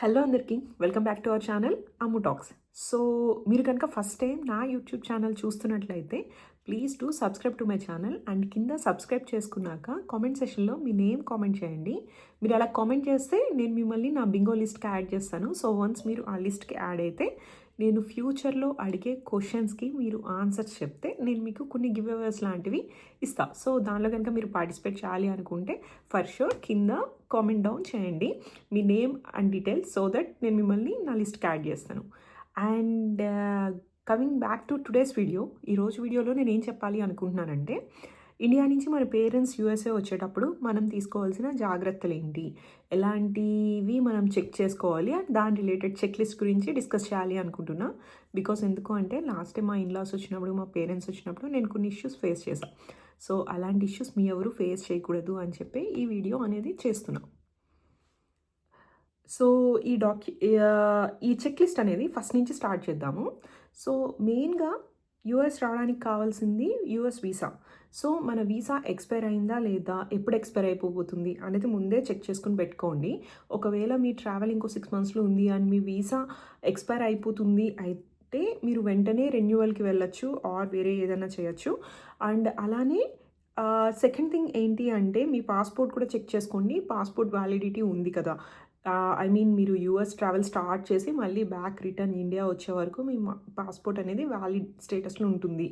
Hello అందరికీ welcome back to our channel Ammu talks. So మీరు కనుక ఫస్ట్ టైం నా యూట్యూబ్ ఛానల్ చూస్తున్నట్లయితే please to subscribe to my channel and కింద subscribe చేసుకున్నాక కామెంట్ సెషన్లో మీ నేమ్ కామెంట్ చేయండి. మీరు అలా కామెంట్ చేస్తే నేను మిమ్మల్ని నా బింగో లిస్ట్కి యాడ్ చేస్తాను. సో వన్స్ మీరు ఆ లిస్ట్కి యాడ్ అయితే నేను ఫ్యూచర్లో అడిగే క్వశ్చన్స్కి మీరు ఆన్సర్స్ చెప్తే నేను మీకు కొన్ని గివ్ అవేస్ లాంటివి ఇస్తా. సో దానిలో కనుక మీరు పార్టిసిపేట్ చేయాలి అనుకుంటే ఫర్ షూర్ కింద కామెంట్ డౌన్ చేయండి మీ name and details so that నేను మిమ్మల్ని నా లిస్ట్కి యాడ్ చేస్తాను. And coming back to today's video, ఈరోజు వీడియోలో నేను ఏం చెప్పాలి అనుకుంటున్నానంటే ఇండియా నుంచి మన పేరెంట్స్ యూఎస్ఏ వచ్చేటప్పుడు మనం తీసుకోవాల్సిన జాగ్రత్తలు ఏంటి, ఎలాంటివి మనం చెక్ చేసుకోవాలి అండ్ దాని రిలేటెడ్ చెక్ లిస్ట్ గురించి డిస్కస్ చేయాలి అనుకుంటున్నా. బికాస్ ఎందుకు అంటే లాస్ట్ టైం మా ఇన్లాస్ వచ్చినప్పుడు మా పేరెంట్స్ వచ్చినప్పుడు నేను కొన్ని ఇష్యూస్ ఫేస్ చేశాను. సో అలాంటి ఇష్యూస్ మీ ఎవరు ఫేస్ చేయకూడదు అని చెప్పి ఈ వీడియో అనేది చేస్తున్నా. సో ఈ చెక్ లిస్ట్ అనేది ఫస్ట్ నుంచి స్టార్ట్ చేద్దాము. సో మెయిన్గా యూఎస్ రావడానికి కావాల్సింది యూఎస్ వీసా. సో మన వీసా ఎక్స్పైర్ అయిందా లేదా, ఎప్పుడు ఎక్స్పైర్ అయిపోతుంది అనేది ముందే చెక్ చేసుకుని పెట్టుకోండి. ఒకవేళ మీ ట్రావెల్ ఇంకో 6 monthsలో ఉంది అండ్ మీ వీసా ఎక్స్పైర్ అయిపోతుంది అయితే మీరు వెంటనే రెన్యువల్కి వెళ్ళొచ్చు ఆర్ వేరే ఏదైనా చేయొచ్చు. అండ్ అలానే సెకండ్ థింగ్ ఏంటి అంటే మీ పాస్పోర్ట్ కూడా చెక్ చేసుకోండి. పాస్పోర్ట్ వ్యాలిడిటీ ఉంది కదా, ఐ మీన్ మీరు యూఎస్ ట్రావెల్ స్టార్ట్ చేసి మళ్ళీ బ్యాక్ రిటర్న్ ఇండియా వచ్చే వరకు మీ పాస్పోర్ట్ అనేది వ్యాలిడ్ స్టేటస్లో ఉంటుంది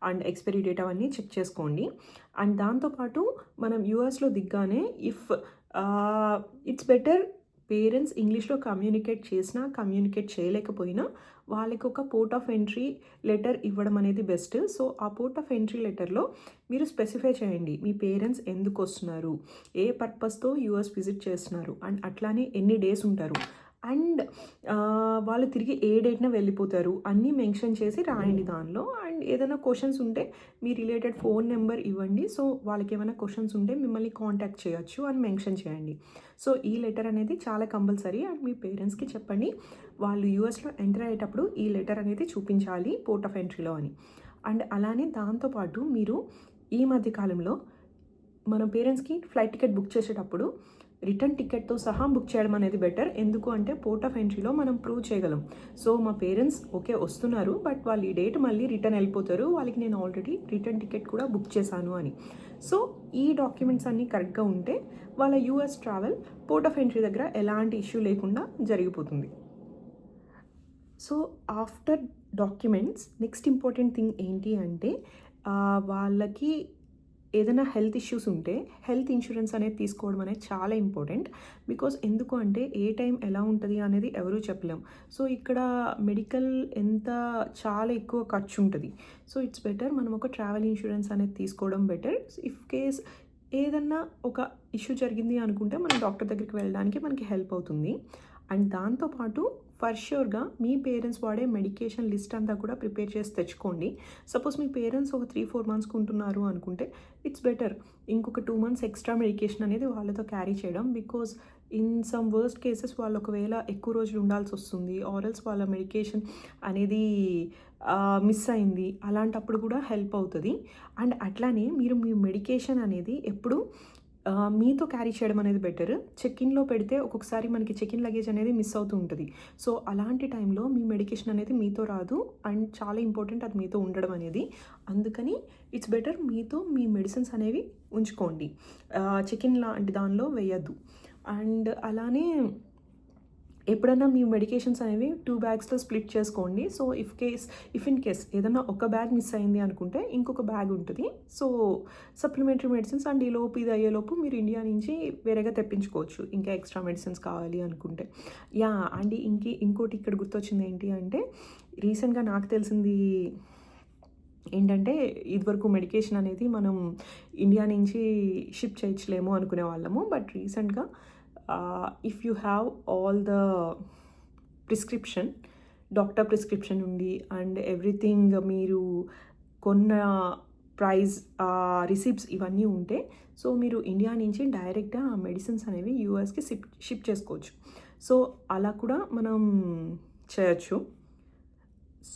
అండ్ ఎక్స్పైరీ డేట్ అవన్నీ చెక్ చేసుకోండి. అండ్ దాంతోపాటు మనం యూఎస్లో దిగ్గానే ఇట్స్ బెటర్ పేరెంట్స్ ఇంగ్లీష్లో కమ్యూనికేట్ చేసినా కమ్యూనికేట్ చేయలేకపోయినా వాళ్ళకి ఒక పోర్ట్ ఆఫ్ ఎంట్రీ లెటర్ ఇవ్వడం అనేది బెస్ట్. సో ఆ పోర్ట్ ఆఫ్ ఎంట్రీ లెటర్లో మీరు స్పెసిఫై చేయండి మీ పేరెంట్స్ ఎందుకు వస్తున్నారు, ఏ పర్పస్తో యూఎస్ విజిట్ చేస్తున్నారు అండ్ అట్లానే ఎన్ని డేస్ ఉంటారు అండ్ వాళ్ళు తిరిగి ఏ డేట్న వెళ్ళిపోతారు అన్నీ మెన్షన్ చేసి రాయండి దానిలో. అండ్ ఏదైనా క్వశ్చన్స్ ఉంటే మీ రిలేటెడ్ ఫోన్ నెంబర్ ఇవ్వండి. సో వాళ్ళకి ఏమైనా క్వశ్చన్స్ ఉంటే మిమ్మల్ని కాంటాక్ట్ చేయొచ్చు అని మెన్షన్ చేయండి. సో ఈ లెటర్ అనేది చాలా కంపల్సరీ అండ్ మీ పేరెంట్స్కి చెప్పండి వాళ్ళు యూఎస్లో ఎంటర్ అయ్యేటప్పుడు ఈ లెటర్ అనేది చూపించాలి పోర్ట్ ఆఫ్ ఎంట్రీలో అని. అండ్ అలానే దాంతోపాటు మీరు ఈ మధ్యకాలంలో మన పేరెంట్స్కి ఫ్లైట్ టికెట్ బుక్ చేసేటప్పుడు రిటర్న్ టికెట్తో సహా బుక్ చేయడం అనేది బెటర్. ఎందుకు అంటే పోర్ట్ ఆఫ్ ఎంట్రీలో మనం ప్రూవ్ చేయగలం. సో మా పేరెంట్స్ ఓకే వస్తున్నారు బట్ వాళ్ళు ఈ డేట్ మళ్ళీ రిటర్న్ వెళ్ళిపోతారు, వాళ్ళకి నేను ఆల్రెడీ రిటర్న్ టికెట్ కూడా బుక్ చేశాను అని. సో ఈ డాక్యుమెంట్స్ అన్నీ కరెక్ట్గా ఉంటే వాళ్ళ US travel port of entry దగ్గర ఎలాంటి ఇష్యూ లేకుండా జరిగిపోతుంది. So after documents next important thing ఏంటి అంటే వాళ్ళకి ఏదైనా హెల్త్ ఇష్యూస్ ఉంటే హెల్త్ ఇన్సూరెన్స్ అనేది తీసుకోవడం అనేది చాలా ఇంపార్టెంట్. బికాజ్ ఎందుకు అంటే ఏ టైం ఎలా ఉంటుంది అనేది ఎవరూ చెప్పలేం. సో ఇక్కడ మెడికల్ చాలా ఎక్కువ ఖర్చు ఉంటుంది. సో ఇట్స్ బెటర్ మనం ఒక ట్రావెల్ ఇన్సూరెన్స్ అనేది తీసుకోవడం బెటర్. ఇఫ్ కేస్ ఏదన్నా ఒక ఇష్యూ జరిగింది అనుకుంటే మనం డాక్టర్ దగ్గరికి వెళ్ళడానికి మనకి హెల్ప్ అవుతుంది. అండ్ దాంతోపాటు ఫర్ ష్యూర్గా మీ పేరెంట్స్ వాడే మెడికేషన్ లిస్ట్ అంతా కూడా ప్రిపేర్ చేసి తెచ్చుకోండి. సపోజ్ మీ పేరెంట్స్ ఒక 3-4 months ఉంటున్నారు అనుకుంటే ఇట్స్ బెటర్ ఇంకొక 2 months ఎక్స్ట్రా మెడికేషన్ అనేది వాళ్ళతో క్యారీ చేయడం. Because in some worst cases వాళ్ళు ఒకవేళ ఎక్కువ రోజులు ఉండాల్సి వస్తుంది ఆర్ఎల్స్ వాళ్ళ మెడికేషన్ అనేది మిస్ అయింది, అలాంటప్పుడు కూడా హెల్ప్ అవుతుంది. అండ్ అట్లానే మీరు మీ మెడికేషన్ అనేది ఎప్పుడు మీతో క్యారీ చేయడం అనేది బెటర్. చెక్-ఇన్లో పెడితే ఒక్కొక్కసారి మనకి చెక్-ఇన్ లగేజ్ అనేది మిస్ అవుతూ ఉంటుంది. సో అలాంటి టైంలో మీ మెడికేషన్ అనేది మీతో రాదు అండ్ చాలా ఇంపార్టెంట్ అది మీతో ఉండడం అనేది. అందుకని ఇట్స్ బెటర్ మీతో మీ మెడిసిన్స్ అనేవి ఉంచుకోండి, చెక్-ఇన్ లాంటి దానిలో వేయద్దు. అండ్ అలానే ఎప్పుడన్నా మీ మెడికేషన్స్ అనేవి 2 bagsలో స్ప్లిట్ చేసుకోండి. సో ఇఫ్ ఇన్ కేస్ ఏదన్నా ఒక బ్యాగ్ మిస్ అయింది అనుకుంటే ఇంకొక బ్యాగ్ ఉంటుంది. సో సప్లిమెంటరీ మెడిసిన్స్ అండ్ ఇది అయ్యేలోపు మీరు ఇండియా నుంచి వేరేగా తెప్పించుకోవచ్చు ఇంకా ఎక్స్ట్రా మెడిసిన్స్ కావాలి అనుకుంటే. అండ్ ఇంకోటి ఇక్కడ గుర్తొచ్చింది ఏంటి అంటే రీసెంట్గా నాకు తెలిసింది ఏంటంటే ఇదివరకు మెడికేషన్ అనేది మనం ఇండియా నుంచి షిప్ చేయించలేము అనుకునే వాళ్ళము. బట్ రీసెంట్గా if you have all the prescription doctor prescription ఉండి అండ్ ఎవ్రీథింగ్ మీరు కొన్న ప్రైస్ రిసిప్ట్స్ ఇవన్నీ ఉంటే సో మీరు ఇండియా నుంచి డైరెక్ట్గా ఆ మెడిసిన్స్ అనేవి యూఎస్కి షిప్ చేసుకోవచ్చు. సో అలా కూడా మనం చేయొచ్చు.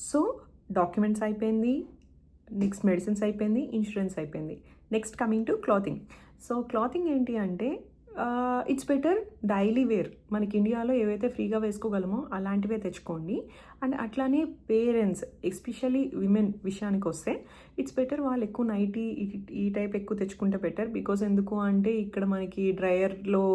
సో డాక్యుమెంట్స్ అయిపోయింది, నెక్స్ట్ మెడిసిన్స్ అయిపోయింది, ఇన్సూరెన్స్ అయిపోయింది. Next coming to clothing. So clothing ఏంటి అంటే ఇట్స్ బెటర్ డైలీ వేర్. మనకి ఇండియాలో ఏవైతే ఫ్రీగా వేసుకోగలమో అలాంటివే తెచ్చుకోండి. అండ్ అట్లానే పేరెంట్స్ ఎస్పెషల్లీ విమెన్ విషయానికొస్తే ఇట్స్ బెటర్ వాళ్ళు ఎక్కువ నైటీ ఈ టైప్ ఎక్కువ తెచ్చుకుంటే బెటర్. బికాజ్ ఎందుకు అంటే ఇక్కడ మనకి డ్రయర్‌లో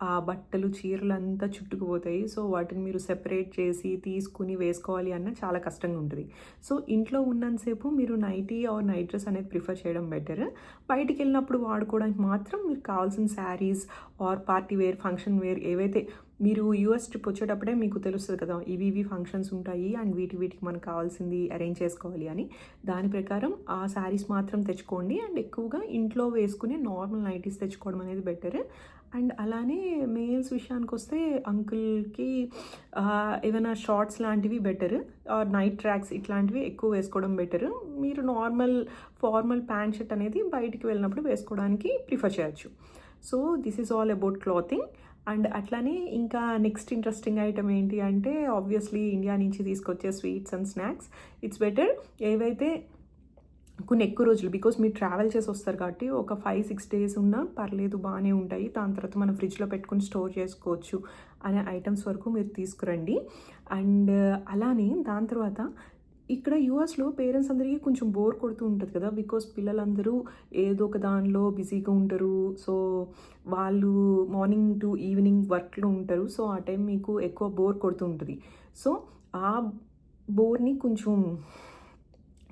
ఆ బట్టలు, చీరలు అంతా చుట్టుకుపోతాయి. సో, వాటిని మీరు సెపరేట్ చేసి తీసుకొని వేసుకోవాలి అన్న చాలా కష్టంగా ఉంటది. సో, ఇంట్లో ఉన్నంత సేపు మీరు నైటీ ఆర్ నైట్ డ్రెస్ అనేది ప్రిఫర్ చేయడం బెటర్. బయటికెళ్ళినప్పుడు వాడుకోవడానికి మాత్రం మీకు కావాల్సిన saris or party wear, function wear ఏవైతే మీరు యూఎస్ ట్రిప్ వచ్చేటప్పుడే మీకు తెలుస్తుంది కదా! ఇవి ఫంక్షన్స్ ఉంటాయి అండ్ వీటికి మనకు కావాల్సింది అరేంజ్ చేసుకోవాలి అని. దాని ప్రకారం ఆ శారీస్ మాత్రం తెచ్చుకోండి. అండ్ ఎక్కువగా ఇంట్లో వేసుకునే నార్మల్ నైటీస్ తెచ్చుకోవడం అనేది బెటర్. అండ్ అలానే మేల్స్ విషయానికొస్తే అంకుల్‌కి ఏవైనా షార్ట్స్ లాంటివి బెటర్. ఆర్ నైట్ ట్రాక్స్ ఇట్లాంటివి ఎక్కువ వేసుకోవడం బెటర్. మీరు నార్మల్ ఫార్మల్ ప్యాంట్ షర్ట్ అనేది బయటికి వెళ్ళినప్పుడు వేసుకోవడానికి ప్రిఫర్ చేయొచ్చు. So, this is all about clothing. And అట్లానే ఇంకా నెక్స్ట్ ఇంట్రెస్టింగ్ ఐటమ్ ఏంటి అంటే ఆబ్వియస్లీ ఇండియా నుంచి తీసుకొచ్చే sweets and snacks. It's better ఏవైతే కొన్ని ఎక్కువ రోజులు బికాస్ మీరు ట్రావెల్ చేసి వస్తారు కాబట్టి ఒక 5-6 డేస్ ఉన్నా పర్లేదు బాగానే ఉంటాయి. దాని తర్వాత మనం ఫ్రిడ్జ్లో పెట్టుకొని స్టోర్ చేసుకోవచ్చు అనే ఐటమ్స్ వరకు మీరు తీసుకురండి. అండ్ అలానే దాని తర్వాత ఇక్కడ యూఎస్లో పేరెంట్స్ అందరికీ కొంచెం బోర్ కొడుతూ ఉంటుంది కదా! బికాస్ పిల్లలందరూ ఏదో ఒక దానిలో బిజీగా ఉంటారు. సో, వాళ్ళు మార్నింగ్ టు ఈవినింగ్ వర్క్‌లో ఉంటారు. సో, ఆ టైం మీకు ఎక్కువ బోర్ కొడుతూ ఉంటది. సో, ఆ బోర్‌ని కొంచెం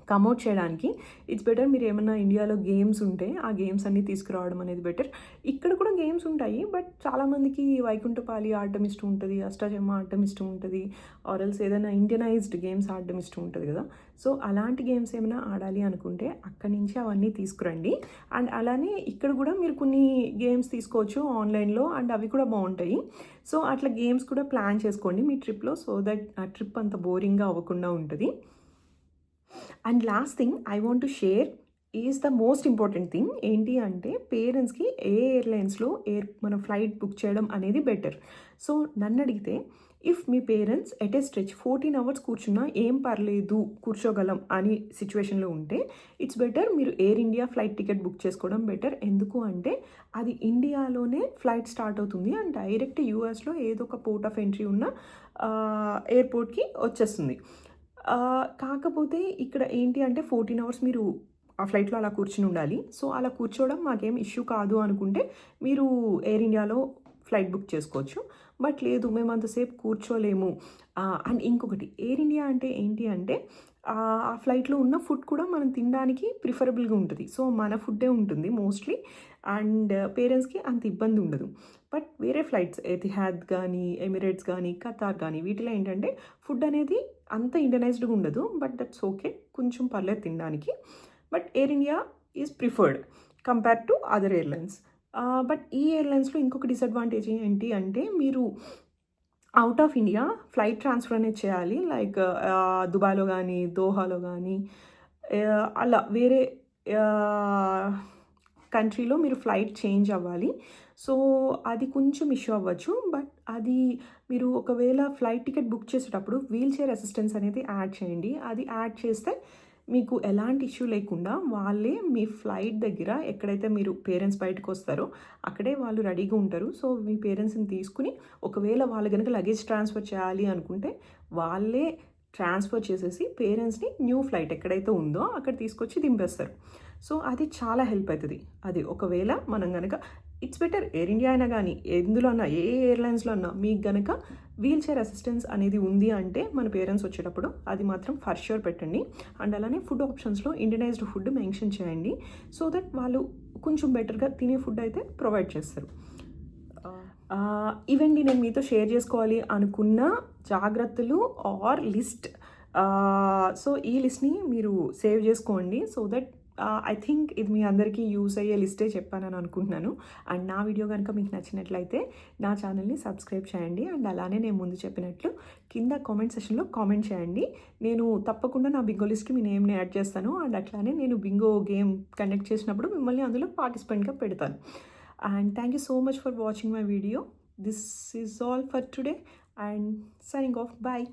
కమౌట్ చేయడానికి ఇట్స్ బెటర్ మీరు ఏమన్నా ఇండియాలో గేమ్స్ ఉంటే ఆ గేమ్స్ అన్నీ తీసుకురావడం అనేది బెటర్. ఇక్కడ కూడా గేమ్స్ ఉంటాయి. బట్ చాలామందికి వైకుంఠపాలి ఆడడం ఇష్టం ఉంటుంది, అష్టాచెమ్మా ఆడడం ఇష్టం ఉంటుంది, ఆర్ ఎల్స్ ఏదైనా ఇండియనైజ్డ్ గేమ్స్ ఆడడం ఇష్టం ఉంటుంది కదా! సో, అలాంటి గేమ్స్ ఏమైనా ఆడాలి అనుకుంటే అక్కడి నుంచి అవన్నీ తీసుకురండి. అండ్ అలానే ఇక్కడ కూడా మీరు కొన్ని గేమ్స్ తీసుకోవచ్చు ఆన్లైన్‌లో అండ్ అవి కూడా బాగుంటాయి. సో, అట్లా గేమ్స్ కూడా ప్లాన్ చేసుకోండి మీ ట్రిప్‌లో. సో దట్ ఆ ట్రిప్ అంత బోరింగ్‌గా అవ్వకుండా ఉంటుంది. And last thing I want to share is the most important thing ఏంటి అంటే పేరెంట్స్కి ఎయిర్లైన్స్లో మనం ఫ్లైట్ బుక్ చేయడం అనేది బెటర్. సో, నన్ను అడిగితే if me parents at a stretch 14 hours కూర్చున్నా ఏం పర్లేదు కూర్చోగలం అని సిచ్యువేషన్లో ఉంటే ఇట్స్ బెటర్ మీరు air India flight ticket book చేసుకోవడం బెటర్. ఎందుకు అంటే అది ఇండియాలోనే ఫ్లైట్ స్టార్ట్ అవుతుంది అండ్ డైరెక్ట్ యూఎస్లో ఏదో ఒక పోర్ట్ ఆఫ్ ఎంట్రీ ఉన్న ఎయిర్పోర్ట్కి వచ్చేస్తుంది. కాకపోతే ఇక్కడ ఏంటి అంటే 14 అవర్స్ మీరు ఆ ఫ్లైట్‌లో అలా కూర్చొని ఉండాలి. సో, అలా కూర్చోవడం మాకేం ఇష్యూ కాదు అనుకుంటే మీరు ఎయిర్ ఇండియాలో ఫ్లైట్ బుక్ చేసుకోవచ్చు. బట్ లేదు మేము అంతసేపు కూర్చోలేము. అండ్ ఇంకొకటి ఎయిర్ ఇండియా అంటే ఏంటి అంటే ఆ ఫ్లైట్‌లో ఉన్న ఫుడ్ కూడా మనం తినడానికి ప్రిఫరబుల్‌గా ఉంటది. సో, మన ఫుడ్డే ఉంటుంది మోస్ట్‌లీ. అండ్ పేరెంట్స్‌కి అంత ఇబ్బంది ఉండదు. బట్ వేరే ఫ్లైట్స్ ఎతిహాద్ కానీ, ఎమిరేట్స్ కానీ, ఖతార్ కానీ వీటిలో ఏంటంటే ఫుడ్ అనేది అంత ఇండియనైజ్డ్‌గా ఉండదు. But that's okay. కొంచెం పర్లేదు తినడానికి. But air India is preferred compare to other airlines. But ఈ ఎయిర్లైన్స్‌లో ఇంకొక డిసడ్వాంటేజ్ ఏంటి అంటే మీరు out of India flight transfer అనేది చేయాలి. లైక్ దుబాయ్‌లో గానీ, దోహాలో గానీ అలా వేరే ఆహ్, కంట్రీలో మీరు ఫ్లైట్ చేంజ్ అవ్వాలి. సో, అది కొంచెం ఇష్యూ అవ్వచ్చు. బట్ అది మీరు ఒకవేళ ఫ్లైట్ టికెట్ బుక్ చేసేటప్పుడు వీల్ చైర్ అసిస్టెన్స్ అనేది యాడ్ చేయండి. అది యాడ్ చేస్తే మీకు ఎలాంటి ఇష్యూ లేకుండా వాళ్ళే మీ ఫ్లైట్ దగ్గర ఎక్కడైతే మీరు పేరెంట్స్ బయటకొస్తారో అక్కడే వాళ్ళు రెడీగా ఉంటారు. సో, మీ పేరెంట్స్‌ని తీసుకొని ఒకవేళ వాళ్ళు గనుక లగేజ్ ట్రాన్స్ఫర్ చేయాలి అనుకుంటే వాళ్ళే ట్రాన్స్ఫర్ చేసేసి పేరెంట్స్‌ని న్యూ ఫ్లైట్ ఎక్కడైతే ఉందో అక్కడ తీసుకొచ్చి దింపేస్తారు. సో, అది చాలా హెల్ప్ అవుతది. అది ఒకవేళ మనం గనక ఇట్స్ బెటర్ ఎయిర్ ఇండియా అయినా గానీ, ఎందులో అన్నా ఏ ఎయిర్లైన్స్‌లో అన్నా మీకు గనక వీల్ చైర్ అసిస్టెన్స్ అనేది ఉంది అంటే మన పేరెంట్స్ వచ్చేటప్పుడు అది మాత్రం ఫర్ ష్యూర్ పెట్టండి. అండ్ అలానే ఫుడ్ ఆప్షన్స్‌లో ఇండియనైజ్డ్ ఫుడ్ మెన్షన్ చేయండి. సో దట్ వాళ్ళు కొంచెం బెటర్‌గా తినే ఫుడ్ అయితే ప్రొవైడ్ చేస్తారు. ఇవండి నేను మీతో షేర్ చేసుకోవాలి అనుకున్న జాగ్రత్తలు ఆర్ లిస్ట్. సో, ఈ లిస్ట్‌ని మీరు సేవ్ చేసుకోండి. సో దట్ ఐ థింక్ ఇది మీ అందరికీ యూజ్ అయ్యే లిస్టే చెప్పానని అనుకుంటున్నాను. అండ్ నా వీడియో కనుక మీకు నచ్చినట్లయితే నా ఛానల్‌ని సబ్స్క్రైబ్ చేయండి. అండ్ అలానే నేను ముందు చెప్పినట్లు కింద కామెంట్ సెక్షన్‌లో కామెంట్ చేయండి. నేను తప్పకుండా నా బింగో లిస్ట్‌కి మీ నేమ్‌ని యాడ్ చేస్తాను. అండ్ అట్లానే నేను బింగో గేమ్ కండక్ట్ చేసినప్పుడు మిమ్మల్ని అందులో పార్టిసిపెంట్‌గా పెడతాను. And thank you so much for watching my video. This is all for today and signing off. Bye.